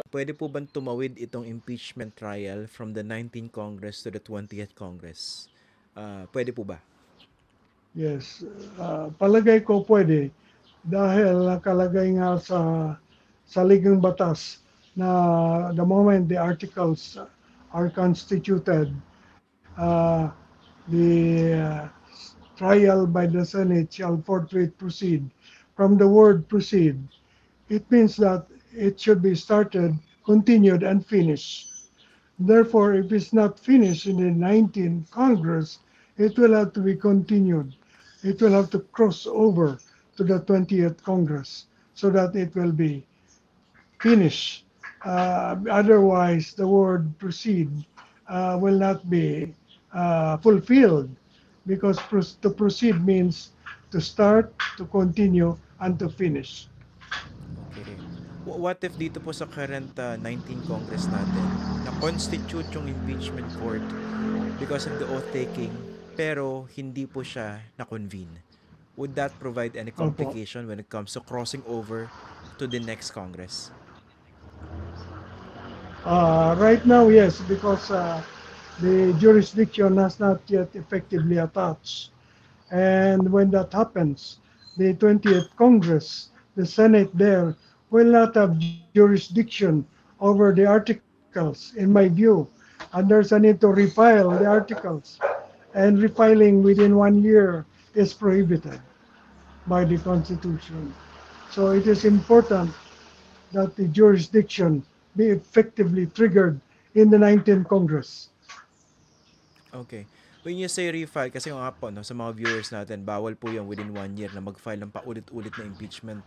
pwede po bang tumawid itong impeachment trial from the 19th Congress to the 20th Congress? Pwede po ba? Yes, palagay ko pwede dahil nakalagay nga sa ligang batas na the moment the articles are constituted, the trial by the Senate shall forthwith proceed. From the word proceed, it means that it should be started, continued, and finished. Therefore, if it's not finished in the 19th Congress, it will have to be continued. It will have to cross over to the 20th Congress so that it will be finished. Otherwise, the word proceed will not be fulfilled because to proceed means to start, to continue, and to finish. Okay. What if dito po sa current 19 Congress natin, na-constitute yung impeachment court because of the oath-taking, pero hindi po siya na-convene? Would that provide any Opo. complication when it comes to crossing over to the next Congress? Right now, yes, because the jurisdiction has not yet effectively attached. And when that happens, the 20th Congress, the Senate there, will not have jurisdiction over the articles, in my view. And there's a need to refile the articles. And refiling within 1 year is prohibited by the Constitution. So it is important that the jurisdiction be effectively triggered in the 19th Congress. Okay. When you say refile, kasi nga po, no, sa mga viewers natin, bawal po yung within 1 year na mag-file ng paulit-ulit na impeachment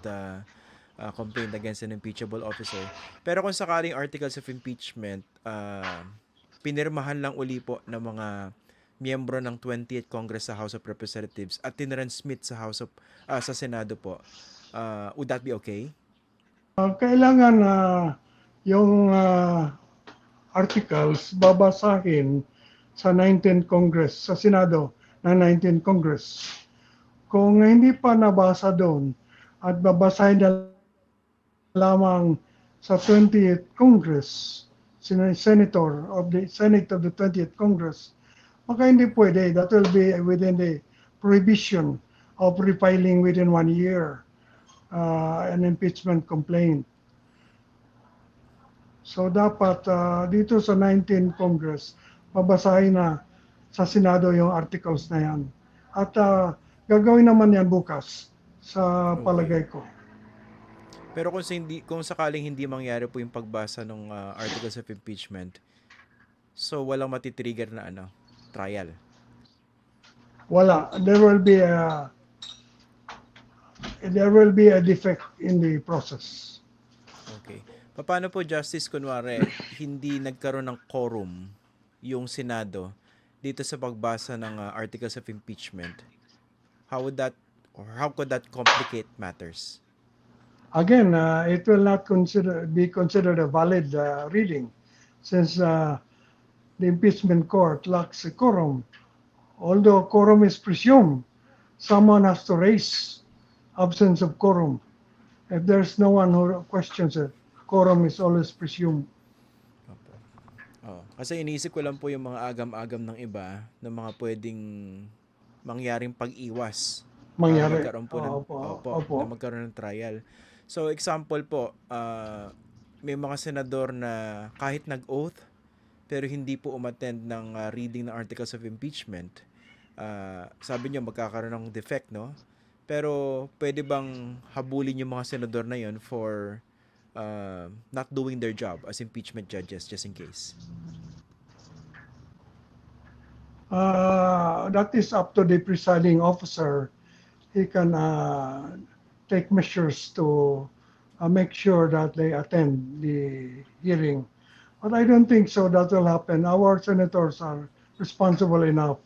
complaint against an impeachable officer. Pero kung sakaling articles of impeachment, pinirmahan lang uli po ng mga miyembro ng 20th Congress sa House of Representatives at tinransmit sa sa Senado po, would that be okay? Kailangan yung articles babasahin sa 19th Congress, sa Senado ng 19th Congress. Kung hindi pa nabasa doon at babasahin na lamang sa 20th Congress, Senator of the Senate of the 20th Congress, baka hindi pwede. That will be within the prohibition of refiling within 1 year an impeachment complaint. So dapat dito sa 19th Congress, babasahin na sa Senado yung articles na yan. At gagawin naman yan bukas sa Okay. palagay ko. Pero kung sakaling hindi mangyari po yung pagbasa ng articles of impeachment, so walang matitrigger na trial. Wala. There will be a defect in the process. Okay. Paano po, Justice, kunwari, hindi nagkaroon ng quorum yung Senado dito sa pagbasa ng articles of impeachment? How would that, or how could that complicate matters? Again, it will not be considered a valid reading since the impeachment court lacks a quorum. Although quorum is presumed, someone has to raise absence of quorum. If there's no one who questions it, quorum is always presumed. Opo. Oh, kasi iniisip ko lang po yung mga agam-agam ng iba ng mga pwedeng mangyaring pag-iwas para Mangyari. magkaroon po ng Opo, opo, opo. na magkaroon ng trial. So example po, may mga senador na kahit nag-oath pero hindi po umattend ng reading ng articles of impeachment. Sabi niyo magkakaroon ng defect, no? Pero pwede bang habulin yung mga senador na yon for not doing their job as impeachment judges just in case? That is up to the presiding officer. He can take measures to make sure that they attend the hearing. But I don't think so that will happen. Our senators are responsible enough.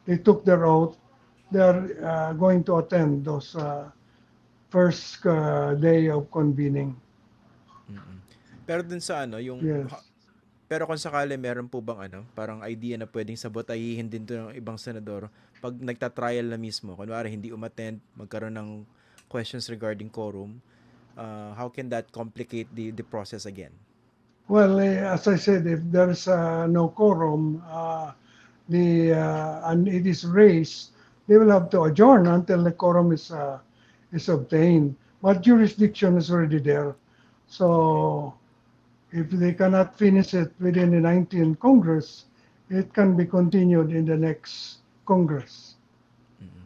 They took their oath. They are going to attend those first day of convening. Mm-mm. Pero dun sa Yes. pero kung sakali meron po bang parang idea na pwedeng sabotahihin din to ng ibang senador pag nagta-trial na mismo, kunwari hindi umattend, magkaroon ng questions regarding quorum, how can that complicate the process again? Well, as I said, if there's no quorum, and it is raised, they will have to adjourn until the quorum is obtained. But jurisdiction is already there, Okay. so if they cannot finish it within the 19th Congress, it can be continued in the next Congress. Mm.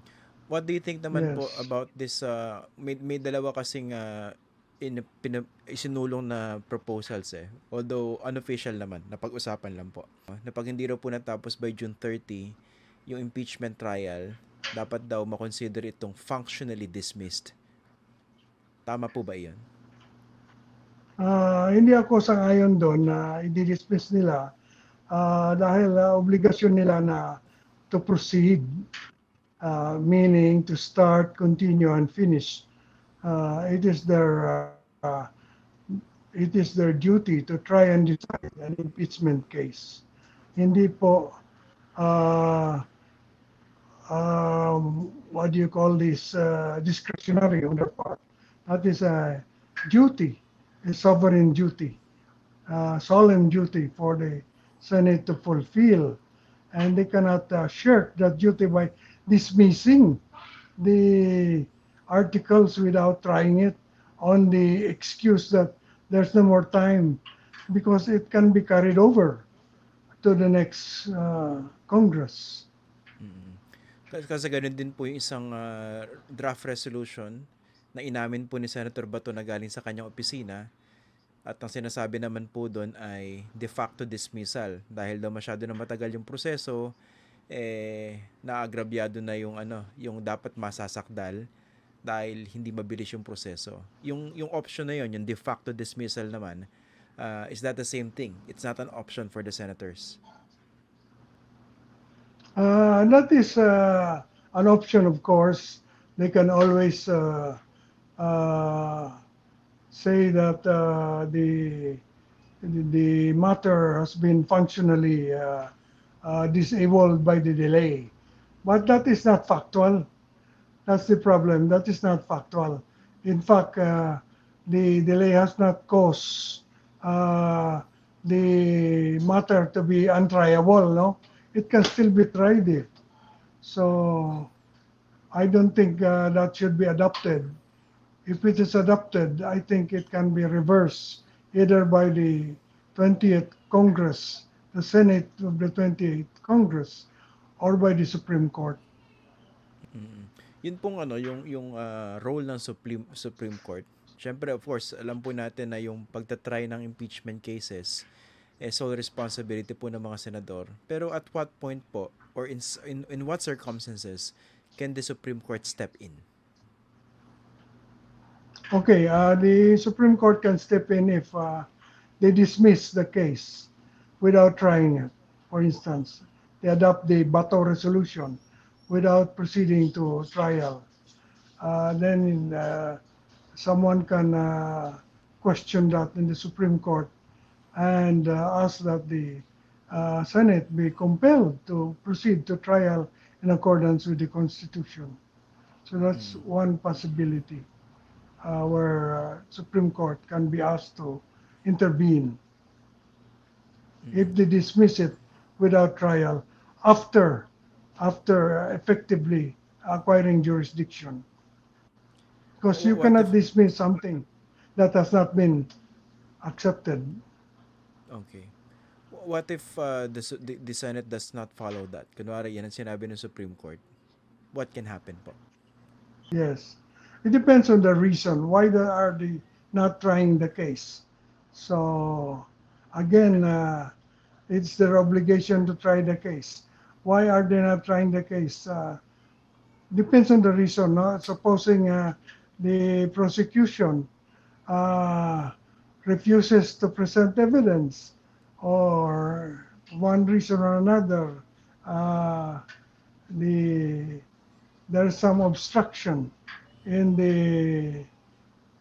What do you think naman po Yes. about this, may dalawa kasing, isinulong na proposals, eh. Although unofficial naman, napag-usapan lang po. Na 'pag hindi raw po natapos by June 30 yung impeachment trial, dapat daw ma-consider itong functionally dismissed. Tama po ba iyon? Hindi ako sang-ayon doon na i-dismiss nila dahil obligasyon nila na to proceed, meaning to start, continue, and finish. It is their duty to try and decide an impeachment case. Hindi po what do you call this, discretionary on their part. That is a duty, a sovereign duty, solemn duty for the Senate to fulfill. And they cannot shirk that duty by dismissing the articles without trying it on the excuse that there's no more time because it can be carried over to the next Congress. Mm. Kasi gano'n din po yung isang, draft resolution na inamin po ni Senator Bato na galing sa kanyang opisina at ang sinasabi naman po do'n ay de facto dismissal dahil daw masyado na matagal yung proseso, naagrabyado na yung ano, yung dapat masasakdal dahil hindi mabilis yung proseso. Yung option na yon, yung de facto dismissal naman, is that the same thing? It's not an option for the senators. That is an option, of course. They can always uh, say that the matter has been functionally disabled by the delay. But that is not factual. That's the problem. That is not factual. In fact, the delay has not caused uh, the matter to be untriable. No, it can still be tried. So I don't think that should be adopted. If it is adopted, I think it can be reversed either by the 20th Congress, the Senate of the 28th Congress, or by the Supreme Court. Mm. Yun pong ano, yung role ng Supreme Court. Siyempre, of course, alam po natin na yung pagtatry ng impeachment cases sole responsibility po ng mga senador. Pero at what point po or in what circumstances can the Supreme Court step in? Okay, the Supreme Court can step in if they dismiss the case without trying it. For instance, they adopt the Bato resolution without proceeding to trial. Then someone can question that in the Supreme Court and ask that the Senate be compelled to proceed to trial in accordance with the Constitution. So that's Mm. one possibility where Supreme Court can be asked to intervene if Mm. they dismiss it without trial after effectively acquiring jurisdiction. Because you What cannot if dismiss something that has not been accepted. okay. What if the Senate does not follow that? Kunwari yan ang sinabi ng Supreme Court. What can happen po? Yes. It depends on the reason why are they not trying the case. So again, it's their obligation to try the case. Why are they not trying the case? Depends on the reason. No? Supposing the prosecution uh, refuses to present evidence, or one reason or another, uh, the there's some obstruction in the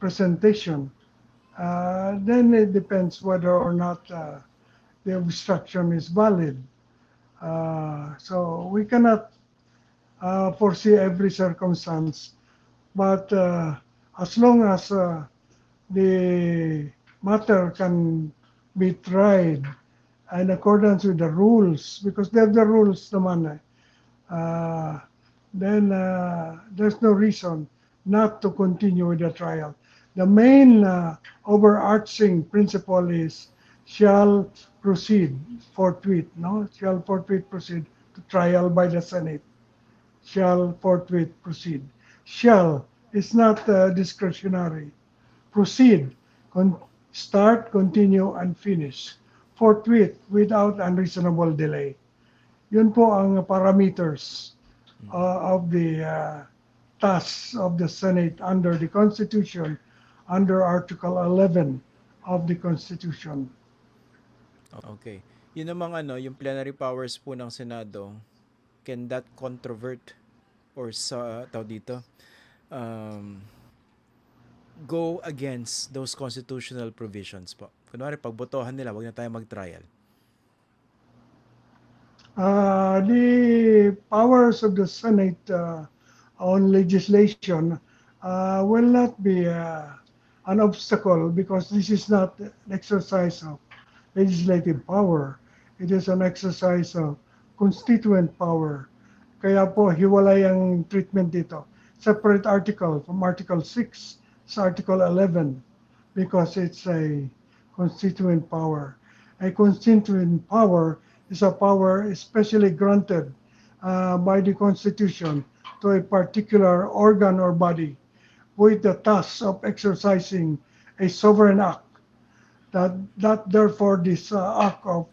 presentation, then it depends whether or not the obstruction is valid. So we cannot foresee every circumstance, but as long as the matter can be tried in accordance with the rules, because they're the rules naman, uh, then there's no reason not to continue with the trial. The main overarching principle is shall proceed forthwith, no? Shall forthwith proceed to trial by the Senate. Shall forthwith proceed. Shall is not discretionary. Proceed, con- start, continue, and finish. Forthwith, without unreasonable delay. Yun po ang parameters of the tasks of the Senate under the Constitution, under Article 11 of the Constitution. Okay. Yun namang yung plenary powers po ng Senado, can that controvert or sa tao dito um, go against those constitutional provisions po? Kunwari, pagbotohan nila, wag na tayo mag-trial. The powers of the Senate on legislation will not be an obstacle, because this is not an exercise of legislative power. It is an exercise of constituent power. Kaya po, hiwalay ang treatment dito. Separate article from Article 6 sa Article 11, because it's a constituent power. A constituent power is a power especially granted by the Constitution to a particular organ or body with the task of exercising a sovereign act. That therefore this act of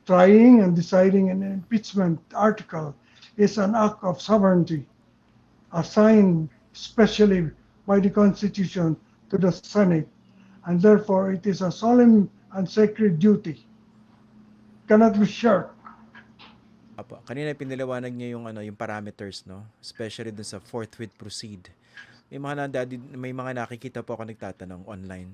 trying and deciding an impeachment article is an act of sovereignty assigned specially by the Constitution to the Senate, and therefore it is a solemn and sacred duty, cannot be shirked. Apo, kanina pinaliwanag niya yung parameters, no? Especially dun sa forthwith proceed. May mga nakikita po ako nagtatanong online.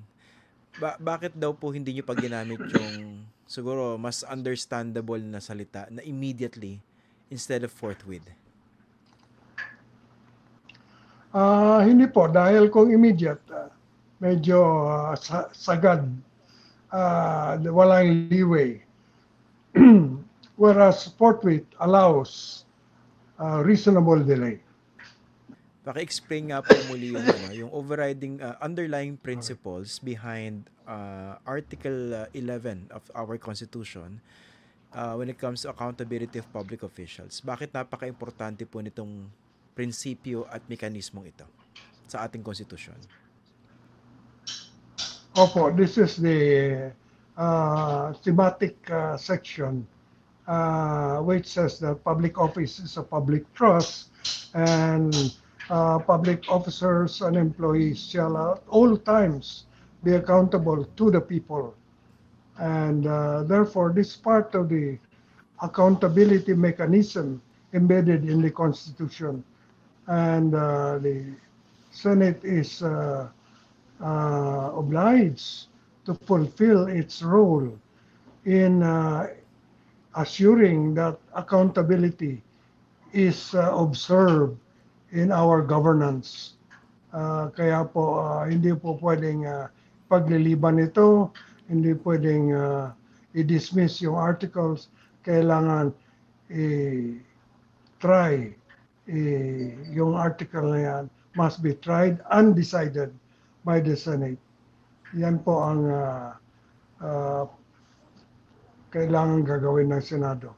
Bakit daw po hindi niyo pag ginamit yung siguro mas understandable na salita na immediately instead of forthwith? Hindi po, dahil kung immediate, medyo sagad, walang leeway. Whereas forthwith allows reasonable delay. Paki-explain nga po muli yung overriding underlying principles behind Article 11 of our Constitution when it comes to accountability of public officials. Bakit napaka-importante po nitong prinsipyo at mekanismong ito sa ating konstitusyon? Opo, this is the thematic section which says that public office is a public trust, and public officers and employees shall at all times be accountable to the people. And therefore, this part of the accountability mechanism embedded in the Constitution. And the Senate is obliged to fulfill its role in assuring that accountability is observed in our governance. Kaya po, hindi po pwedeng pagliliban ito, hindi pwedeng i-dismiss yung articles. Kailangan i-try yung article na yan must be tried and decided by the Senate. Yan po ang kailangan gagawin ng Senado.